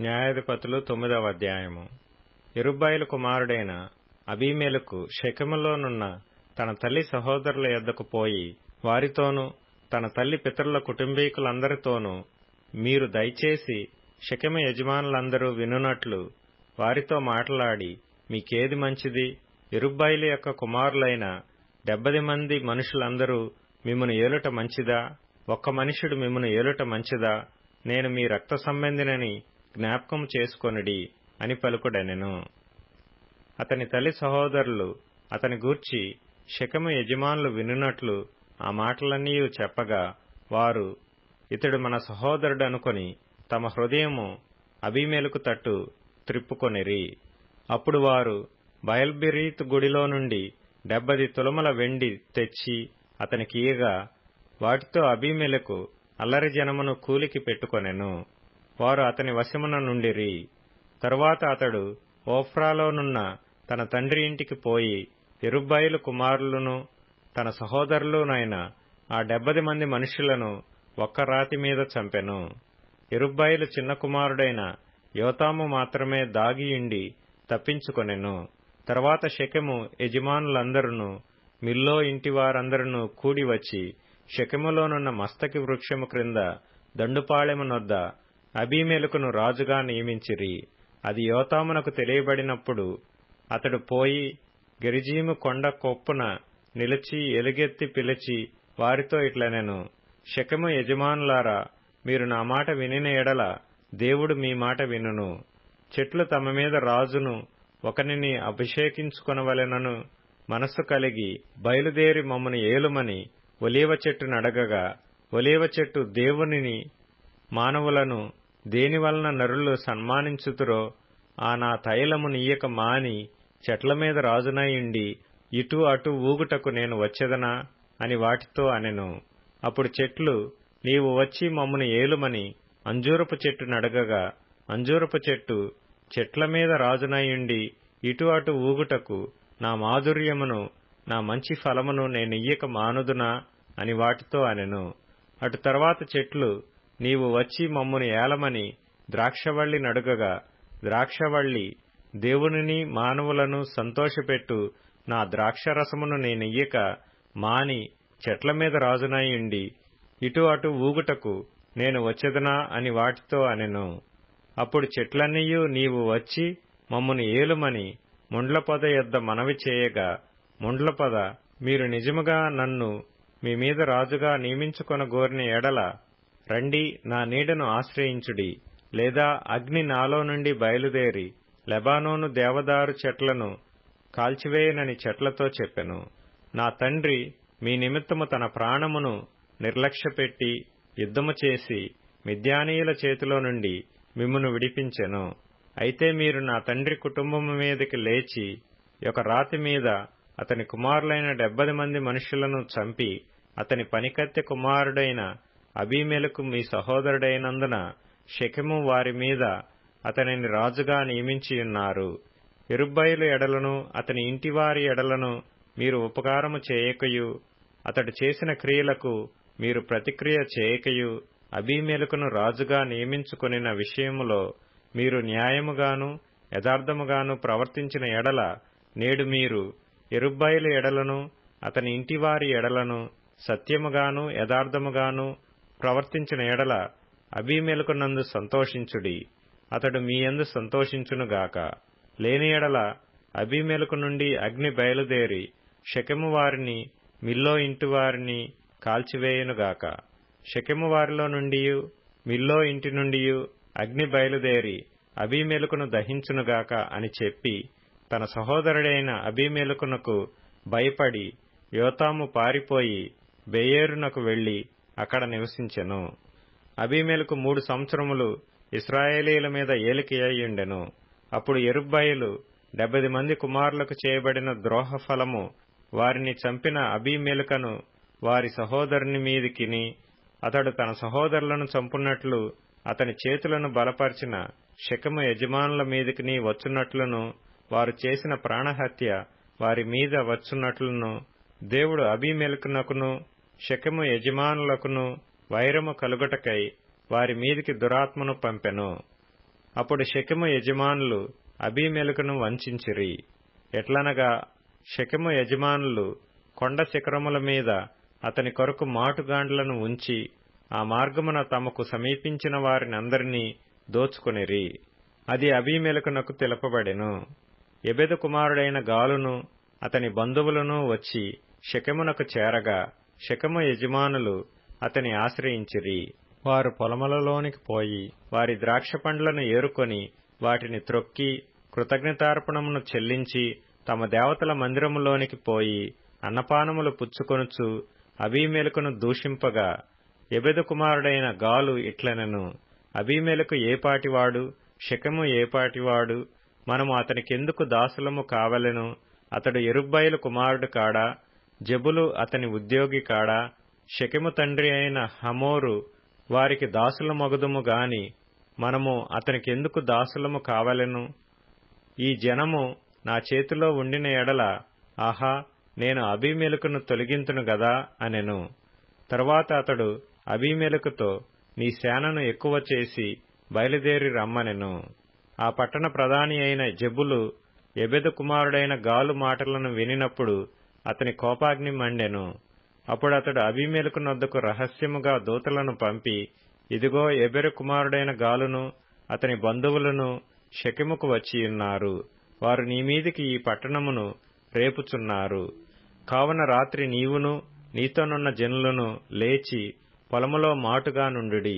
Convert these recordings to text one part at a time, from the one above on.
న్యాయాధిపతులు 9వ అధ్యాయము. యెరుబ్బయలు కుమారుడైన అబీమెలెకు షెకెములోనున్న తన తల్లి సహోదరుల యొద్దకు పోయి వారితోనూ తన తల్లి పితరుల కుటుంబీకులందరితోనూ, మీరు దయచేసి షెకెము యజమానులందరూ వినునట్లు వారితో మాట్లాడి, మీకేది మంచిది? యెరుబ్బయలు యొక్క కుమారులైన 70 మంది మనుషులందరూ మిమ్మును ఏలుట మంచిదా? ఒక్క మనుష్యుడు మిమ్మును ఏలుట మంచిదా? నేను మీ రక్త సంబంధినని జ్ఞాపకం చేసుకొనుడి అని పలుకుడనెను. అతని తల్లి సహోదరులు అతని గూర్చి షెకెము యజమానులు వినునట్లు ఆ మాటలన్నీ చెప్పగా, వారు ఇతడు మన సహోదరుడు అనుకొని తమ హృదయము అబీమెలెకు తట్టు త్రిప్పుకొనిరి. అప్పుడు వారు బయల్బెరీతు గుడిలో నుండి 70 తులముల వెండి తెచ్చి అతనికియ్యగా, వాటితో అబీమెలెకు అల్లరి జనమును కూలికి పెట్టుకొనెను. వారు అతని వశమున నుండిరి. తరువాత అతడు ఓఫ్రాలోనున్న తన తండ్రి ఇంటికి పోయి యెరుబ్బయలు కుమారులను తన సహోదరులునైన ఆ 70 మంది మనుషులను ఒక్క రాతి మీద చంపెను. యెరుబ్బయలు చిన్న కుమారుడైన యోతాము మాత్రమే దాగియుండి తప్పించుకొనెను. తర్వాత షెకెము యజమానులందరును మిల్లో ఇంటివారందరును కూడి వచ్చి షెకెములోనున్న మస్తకి వృక్షము క్రింద దండుపాళెమునొద్ద అబీమెలెకును రాజుగా నియమించిరి. అది యోతామునకు తెలియబడినప్పుడు అతడు పోయి గెరిజీము కొండ కొప్పున నిలిచి ఎలుగెత్తి పిలిచి వారితో ఇట్లనెను, షెకెము యజమానులారా, మీరు నా మాట వినిన ఎడల దేవుడు మీ మాట వినును. చెట్లు తమ మీద రాజును ఒకనిని అభిషేకించుకొనవలెనను మనస్సు కలిగి బయలుదేరి మమ్మను ఏలుమని ఒలీవ చెట్టు నడగగా, ఒలీవ చెట్టు దేవునిని మానవులను దేనివలన నరులు సన్మానించుతురో ఆ నా తైలము నీయక మాని చెట్ల మీద రాజునయుండి ఇటు అటు ఊగుటకు నేను వచ్చెదనా అని వాటితో అనెను. అప్పుడు చెట్లు, నీవు వచ్చి మమ్మను ఏలుమని అంజూరపు చెట్టు నడగగా, అంజూరపు చెట్టు, చెట్ల మీద రాజునయుండి ఇటు అటు ఊగుటకు నా మాధుర్యమును నా మంచి ఫలమును నేనియ్యక మానుదునా అని వాటితో అనెను. అటు తర్వాత చెట్లు, నీవు వచ్చి మమ్మును ఏలమని ద్రాక్షవల్లి నడుగగా, ద్రాక్షవల్లి, దేవునిని మానవులను సంతోషపెట్టు నా ద్రాక్షరసమును నేనియ్యక మాని చెట్ల మీద రాజునయుండి ఇటు అటు ఊగుటకు నేను వచ్చెదనా అని వాటితో అనెను. అప్పుడు చెట్లన్నీయు నీవు వచ్చి మమ్మును ఏలుమని ముండ్ల పొద యొద్ద మనవి చేయగా, ముండ్ల పొద, మీరు నిజముగా నన్ను మీ మీద రాజుగా నియమించుకొనగోరిన ఎడల రండి, నా నీడను ఆశ్రయించుడి, లేదా అగ్ని నాలో నుండి బయలుదేరి లెబానోను దేవదారు చెట్లను కాల్చివేయనని చెట్లతో చెప్పెను. నా తండ్రి మీ నిమిత్తము తన ప్రాణమును నిర్లక్ష్యపెట్టి యుద్ధము చేసి మిద్యానీయుల చేతిలో నుండి మిమ్మును విడిపించెను. అయితే మీరు నా తండ్రి కుటుంబము మీదకి లేచి ఒక రాతి మీద అతని కుమారులైన 70 మంది మనుషులను చంపి అతని పనికత్తె కుమారుడైన అబీమెలెకు మీ సహోదరుడైనందున షెకెము వారి మీద అతనిని రాజుగా నియమించియున్నారు. యెరుబ్బయలు ఎడలను అతని ఇంటివారి ఎడలను మీరు ఉపకారము చేయకయు, అతడు చేసిన క్రియలకు మీరు ప్రతిక్రియ చేయకయు అబీమెలెకును రాజుగా నియమించుకొనిన విషయములో మీరు న్యాయముగాను యథార్థముగాను ప్రవర్తించిన ఎడల, నేడు మీరు యెరుబ్బయలు ఎడలను అతని ఇంటివారి ఎడలను సత్యముగాను యథార్థముగాను ప్రవర్తించిన ఎడల అబీమెలెకునందు సంతోషించుడి, అతడు మీ యందు సంతోషించునుగాక. లేని ఎడల అబీమెలెకు నుండి అగ్ని బయలుదేరి షెకెము వారిని మిల్లో ఇంటివారిని కాల్చివేయునుగాక. షెకెము వారిలో నుండియు మిల్లో ఇంటి నుండియు అగ్ని బయలుదేరి అబీమెలెకును దహించునుగాక అని చెప్పి తన సహోదరుడైన అబీమెలెకునకు భయపడి యోతాము పారిపోయి బెయేరునకు వెళ్లి అక్కడ నివసించెను. అబీమెలెకు 3 సంవత్సరములు ఇశ్రాయేలీయుల మీద ఏలిక అయ్యుండెను. అప్పుడు యెరుబ్బయలు 70 మంది కుమారులకు చేయబడిన ద్రోహ ఫలము వారిని చంపిన అబీమెలెకును వారి సహోదరుని మీదికిని, అతడు తన సహోదరులను చంపునట్లు అతని చేతులను బలపరిచిన షెకెము యజమానుల మీదికిని వచ్చున్నట్లును, వారు చేసిన ప్రాణహత్య వారి మీద వచ్చున్నట్లును దేవుడు అబీమెలెకునకును షెకెము యజమానులకును వైరము కలుగుటకై వారి మీదికి దురాత్మను పంపెను. అప్పుడు షెకెము యజమానులు అబీమెలకును వంచిరి. ఎట్లనగా షెకెము యజమానులు కొండ శిఖరముల మీద అతని కొరకు మాటుగాండ్లను ఉంచి ఆ మార్గమున తమకు సమీపించిన వారినందరినీ దోచుకొనిరి. అది అబీమెలకునకు తెలుపబడెను. ఎబెదు కుమారుడైన గాలును అతని బంధువులను వచ్చి షెకెమునకు చేరగా షెకెము యజమానులు అతని ఆశ్రయించిరి. వారు పొలములలోనికి పోయి వారి ద్రాక్ష పండ్లను ఏరుకొని వాటిని త్రొక్కి కృతజ్ఞతార్పణమును చెల్లించి తమ దేవతల మందిరములోనికి పోయి అన్నపానములు పుచ్చుకొనుచు అబీమెలకును దూషింపగా ఎబెదు కుమారుడైన గాలు ఇట్లనెను, అబీమెలకు ఏపాటివాడు, షెకెము ఏపాటివాడు, మనము అతనికెందుకు దాసులము కావలెను? అతడు యెరుబ్బయలు కుమారుడు కాడా? జెబులు అతని ఉద్యోగి కాడా? షెకెము తండ్రి అయిన హమోరు వారికి దాసులమగుదుము గాని మనము అతనికెందుకు దాసులము కావలెను? ఈ జనము నా చేతిలో ఉండిన ఎడల ఆహా, నేను అబీమెలకును తొలగింతును గదా అనెను. తరువాత అతడు అబీమెలకుతో, నీ సేనను ఎక్కువ చేసి బయలుదేరి రమ్మనెను. ఆ పట్టణ ప్రధాని అయిన జెబులు ఎబెదు కుమారుడైన గాలు మాటలను వినినప్పుడు అతని కోపాగ్ని మండెను. అప్పుడు అతడు అబీమెలకు నొద్దకు రహస్యముగా దూతలను పంపి, ఇదిగో ఎబెరు కుమారుడైన గాలును అతని బంధువులను షెకెముకు వచ్చియున్నారు. వారు నీ మీదికి ఈ పట్టణమును రేపుచున్నారు. కావున రాత్రి నీవును నీతోనున్న జనులను లేచి పొలములో మాటుగా నుండుడి.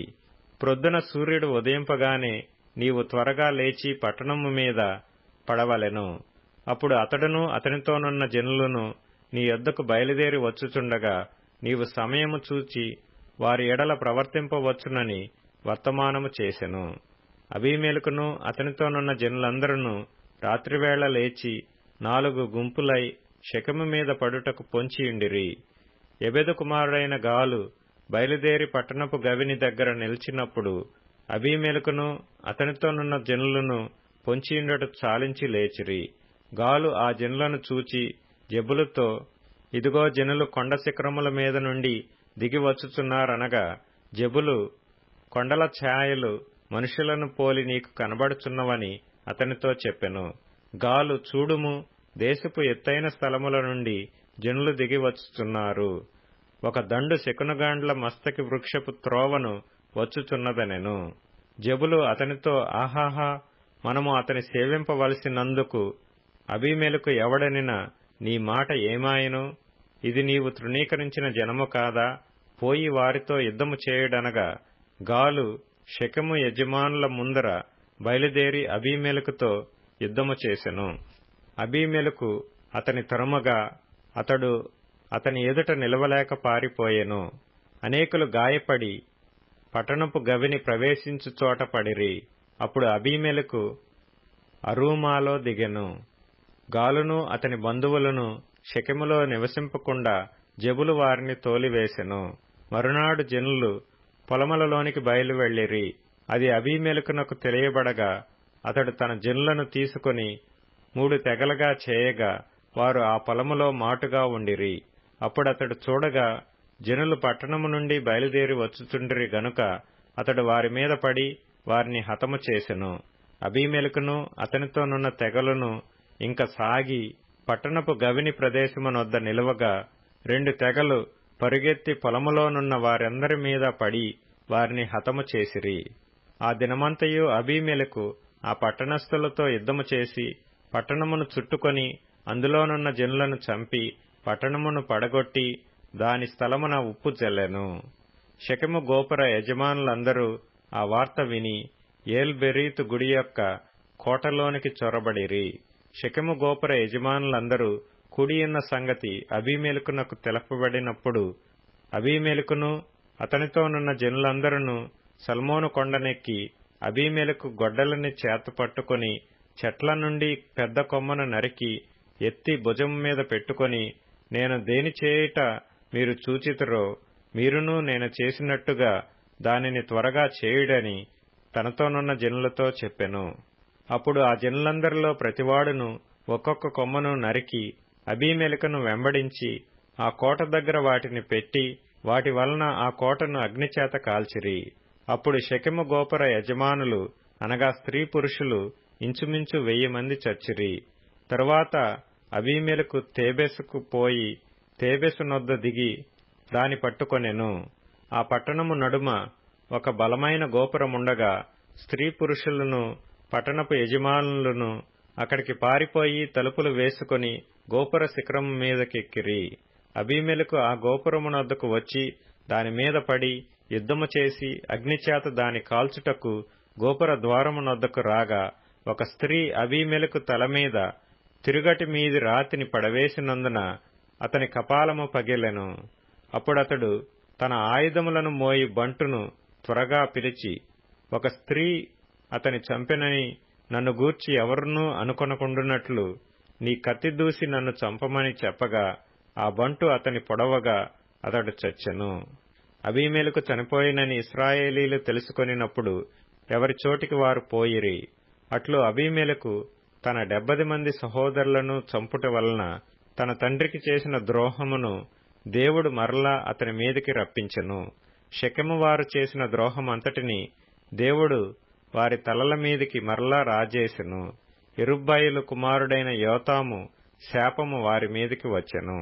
ప్రొద్దున సూర్యుడు ఉదయింపగానే నీవు త్వరగా లేచి పట్టణము మీద పడవలెను. అప్పుడు అతడును అతనితోనున్న జనులను నీ యొద్దకు బయలుదేరి వచ్చుచుండగా నీవు సమయము చూచి వారి ఎడల ప్రవర్తింపవచ్చునని వర్తమానము చేసెను. అబీమెలకును అతనితోనున్న జనులందరూ రాత్రివేళ లేచి 4 గుంపులై షెకెము మీద పడుటకు పొంచియుండిరి. ఎబెదు కుమారుడైన గాలు బయలుదేరి పట్టణపు గవిని దగ్గర నిలిచినప్పుడు అబీమెలకును అతనితోనున్న జనులను పొంచియుండుట చాలించి లేచిరి. గాలు ఆ జనులను చూచి జెబులుతో, ఇదిగో జనులు కొండ శిఖరముల మీద నుండి దిగివచ్చుచున్నారనగా జెబులు, కొండల ఛాయలు మనుషులను పోలి నీకు కనబడుచున్నవని అతనితో చెప్పెను. గాలు, చూడుము, దేశపు ఎత్తైన స్థలముల నుండి జనులు దిగివచ్చుచున్నారు. ఒక దండు శకునగాండ్ల మస్తకి వృక్షపు త్రోవను వచ్చుచున్నదనెను. జెబులు అతనితో, ఆహాహా, మనము అతని సేవింపవలసినందుకు అబీమెలకు ఎవడనినా నీ మాట ఏమాయను? ఇది నీవు తృణీకరించిన జనము కాదా? పోయి వారితో యుద్ధము చేయుడనగా గాలు షెకెము యజమానుల ముందర బయలుదేరి అబీమెలకుతో యుద్ధము చేసెను. అబీమెలకు అతని తరుమగా అతడు అతని ఎదుట నిలవలేక పారిపోయెను. అనేకులు గాయపడి పట్టణపు గవిని ప్రవేశించు చోట పడిరి. అప్పుడు అబీమెలకు అరూమాలో దిగెను. గాలును అతని బంధువులను షెకెములో నివసింపకుండా జెబులు వారిని తోలివేసెను. మరునాడు జనులు పొలములలోనికి బయలు వెళ్లిరి. అది అబీమెలకునకు తెలియబడగా అతడు తన జనులను తీసుకుని 3 తెగలుగా చేయగా వారు ఆ పొలములో మాటుగా ఉండిరి. అప్పుడతడు చూడగా జనులు పట్టణము నుండి బయలుదేరి వచ్చుచుండిరి గనుక అతడు వారి మీద పడి వారిని హతము చేసెను. అబీమెలకును అతనితోనున్న తెగలను ఇంక సాగి పట్టణపు గవిని ప్రదేశమునొద్ద నిలువగా 2 తెగలు పరుగెత్తి పొలములోనున్న వారందరి మీద పడి వారిని హతము చేసిరి. ఆ దినమంతయు అబీమెలకు ఆ పట్టణస్థులతో యుద్ధము చేసి పట్టణమును చుట్టుకొని అందులోనున్న జనులను చంపి పట్టణమును పడగొట్టి దాని స్థలమున ఉప్పు జల్లెను. షెకెము గోపుర యజమానులందరూ ఆ వార్త విని ఏల్బెరీతు గుడి యొక్క కోటలోనికి చొరబడిరి. షెకెము గోపుర యజమానులందరూ కూడియున్న సంగతి అబీమెలకునకు తెలపబడినప్పుడు అబీమెలకును అతనితోనున్న జనులందరూ సల్మోను కొండనెక్కి అబీమెలకు గొడ్డలిని చేత పట్టుకుని చెట్ల నుండి పెద్ద కొమ్మను నరికి ఎత్తి భుజం మీద పెట్టుకుని, నేను దేని చేయుట మీరు చూచితురో మీరును నేను చేసినట్టుగా దానిని త్వరగా చేయుడని తనతోనున్న జనులతో చెప్పెను. అప్పుడు ఆ జనులందరిలో ప్రతివాడును ఒక్కొక్క కొమ్మను నరికి అబీమెలకును వెంబడించి ఆ కోట దగ్గర వాటిని పెట్టి వాటి వలన ఆ కోటను అగ్నిచేత కాల్చిరి. అప్పుడు షెకెము గోపుర యజమానులు అనగా స్త్రీ పురుషులు ఇంచుమించు 1000 మంది చచ్చిరి. తరువాత అబీమెలెకు తేబెసుకు పోయి తేబెసు నొద్ద దిగి దాని పట్టుకొనెను. ఆ పట్టణము నడుమ ఒక బలమైన గోపురముండగా స్త్రీ పురుషులను పట్టణపు యజమానులను అక్కడికి పారిపోయి తలుపులు వేసుకొని గోపుర శిఖరము మీదకెక్కిరి. అబీమెలెకు ఆ గోపురమునొద్దకు వచ్చి దాని మీద పడి యుద్ధము చేసి అగ్నిచేత దాని కాల్చుటకు గోపుర ద్వారమునొద్దకు రాగా ఒక స్త్రీ అబీమెలెకు తల మీద తిరుగటి మీది రాతిని పడవేసినందున అతని కపాలము పగిలెను. అప్పుడతడు తన ఆయుధములను మోయి బంటును త్వరగా పిలిచి, ఒక స్త్రీ అతని చంపెనని నన్ను గూర్చి ఎవరునూ అనుకొనకుండునట్లు నీ కత్తి దూసి నన్ను చంపమని చెప్పగా ఆ బంటు అతని పొడవగా అతడు చచ్చెను. అబీమెలెకు చనిపోయినని ఇశ్రాయేలీలు తెలుసుకొనినప్పుడు ఎవరి చోటికి వారు పోయిరి. అట్లు అబీమెలెకు తన 70 మంది సహోదరులను చంపుట వలన తన తండ్రికి చేసిన ద్రోహమును దేవుడు మరలా అతని మీదికి రప్పించెను. షెకెము వారు చేసిన ద్రోహమంతటిని దేవుడు వారి తలల మీదికి మరలా రాజేసెను. యెరుబ్బయలు కుమారుడైన యోతాము శాపము వారి మీదికి వచ్చెను.